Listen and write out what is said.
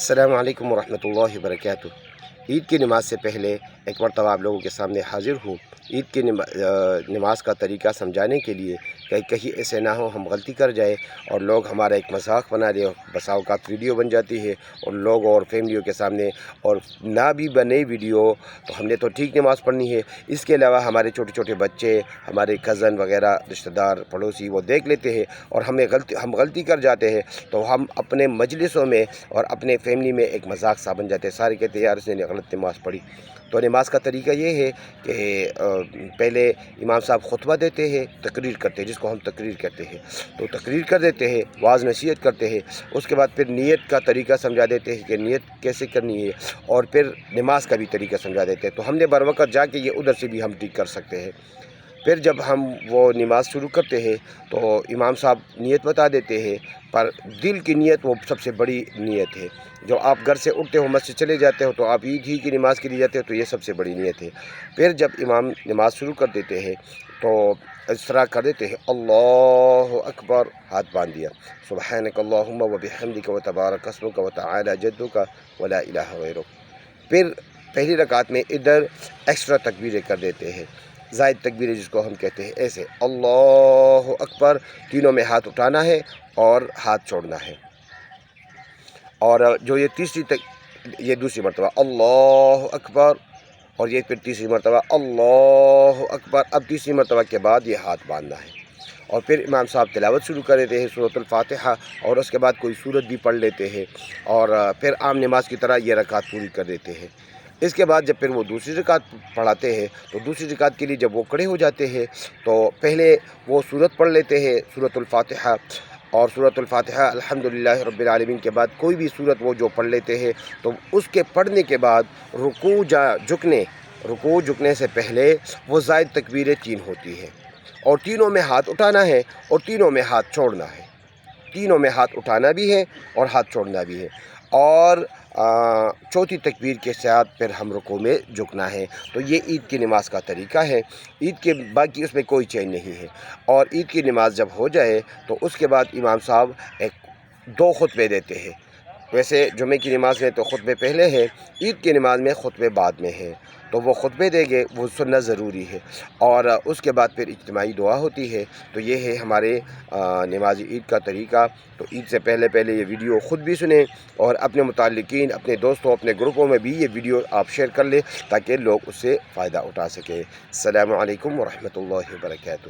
السلام علیکم ورحمۃ اللہ وبرکاتہ۔ عید کی نماز سے پہلے ایک مرتبہ آپ لوگوں کے سامنے حاضر ہوں عید کی نماز کا طریقہ سمجھانے کے لیے کہ کہیں ایسے نہ ہو ہم غلطی کر جائے اور لوگ ہمارا ایک مذاق بنا دے، بسا اوقات ویڈیو بن جاتی ہے اور لوگ اور فیملیوں کے سامنے، اور نہ بھی بنے ویڈیو تو ہم نے تو ٹھیک نماز پڑھنی ہے، اس کے علاوہ ہمارے چھوٹے چھوٹے بچے، ہمارے کزن وغیرہ رشتہ دار پڑوسی وہ دیکھ لیتے ہیں اور ہم غلطی کر جاتے ہیں تو ہم اپنے مجلسوں میں اور اپنے فیملی میں ایک مذاق سا بن جاتے ہیں، سارے کہتے ہیں یار اس نے غلط نماز پڑھی۔ تو نماز کا طریقہ یہ ہے کہ پہلے امام صاحب خطبہ دیتے ہیں، تقریر کرتے ہیں جس کو ہم تقریر کہتے ہیں، تو تقریر کر دیتے ہیں، واعظ نصیحت کرتے ہیں، اس کے بعد پھر نیت کا طریقہ سمجھا دیتے ہیں کہ نیت کیسے کرنی ہے، اور پھر نماز کا بھی طریقہ سمجھا دیتے ہیں، تو ہم نے بروقت جا کے یہ ادھر سے بھی ہم ٹھیک کر سکتے ہیں۔ پھر جب ہم وہ نماز شروع کرتے ہیں تو امام صاحب نیت بتا دیتے ہیں، پر دل کی نیت وہ سب سے بڑی نیت ہے۔ جو آپ گھر سے اٹھتے ہو مسجد چلے جاتے ہو تو آپ عید ہی کی نماز کے لیے جاتے ہو تو یہ سب سے بڑی نیت ہے۔ پھر جب امام نماز شروع کر دیتے ہیں تو اس طرح کر دیتے ہیں اللہ اکبر، ہاتھ باندھ دیا، سبحانک اللہم و بحمدک و تبارک اسمک و تعالی جدک و لا الہ غیرک۔ پھر پہلی رکعت میں ادھر ایکسٹرا تکبیریں کر دیتے ہیں، زائد تکبیریں جس کو ہم کہتے ہیں، ایسے اللہ اکبر، تینوں میں ہاتھ اٹھانا ہے اور ہاتھ چھوڑنا ہے، اور جو یہ یہ دوسری مرتبہ اللہ اکبر، اور یہ پھر تیسری مرتبہ اللہ اکبر، اب تیسری مرتبہ کے بعد یہ ہاتھ باندھنا ہے، اور پھر امام صاحب تلاوت شروع کر دیتے ہیں سورۃ الفاتحہ، اور اس کے بعد کوئی سورت بھی پڑھ لیتے ہیں، اور پھر عام نماز کی طرح یہ رکعت پوری کر دیتے ہیں۔ اس کے بعد جب پھر وہ دوسری رکعت پڑھاتے ہیں تو دوسری رکعت کے لیے جب وہ کھڑے ہو جاتے ہیں تو پہلے وہ سورت پڑھ لیتے ہیں سورۃ الفاتحہ، اور سورۃ الفاتحہ الحمدللہ رب العالمین کے بعد کوئی بھی سورت وہ جو پڑھ لیتے ہیں، تو اس کے پڑھنے کے بعد رکوع جھکنے سے پہلے وہ زائد تکبیریں 3 ہوتی ہیں، اور تینوں میں ہاتھ اٹھانا ہے اور تینوں میں ہاتھ چھوڑنا ہے، تینوں میں ہاتھ اٹھانا بھی ہے اور ہاتھ چھوڑنا بھی ہے، اور چوتھی تکبیر کے ساتھ پھر ہم رکوع میں جھکنا ہے۔ تو یہ عید کی نماز کا طریقہ ہے، عید کے باقی اس میں کوئی چینج نہیں ہے۔ اور عید کی نماز جب ہو جائے تو اس کے بعد امام صاحب 2 خطبے دیتے ہیں، ویسے جمعے کی نماز میں تو خطبے پہلے ہیں، عید کی نماز میں خطبے بعد میں ہیں، تو وہ خطبے دیں گے، وہ سننا ضروری ہے، اور اس کے بعد پھر اجتماعی دعا ہوتی ہے۔ تو یہ ہے ہمارے نماز عید کا طریقہ۔ تو عید سے پہلے یہ ویڈیو خود بھی سنیں اور اپنے متعلقین، اپنے دوستوں، اپنے گروپوں میں بھی یہ ویڈیو آپ شیئر کر لیں تاکہ لوگ اس سے فائدہ اٹھا سکیں۔ السلام علیکم ورحمۃ اللہ وبرکاتہ۔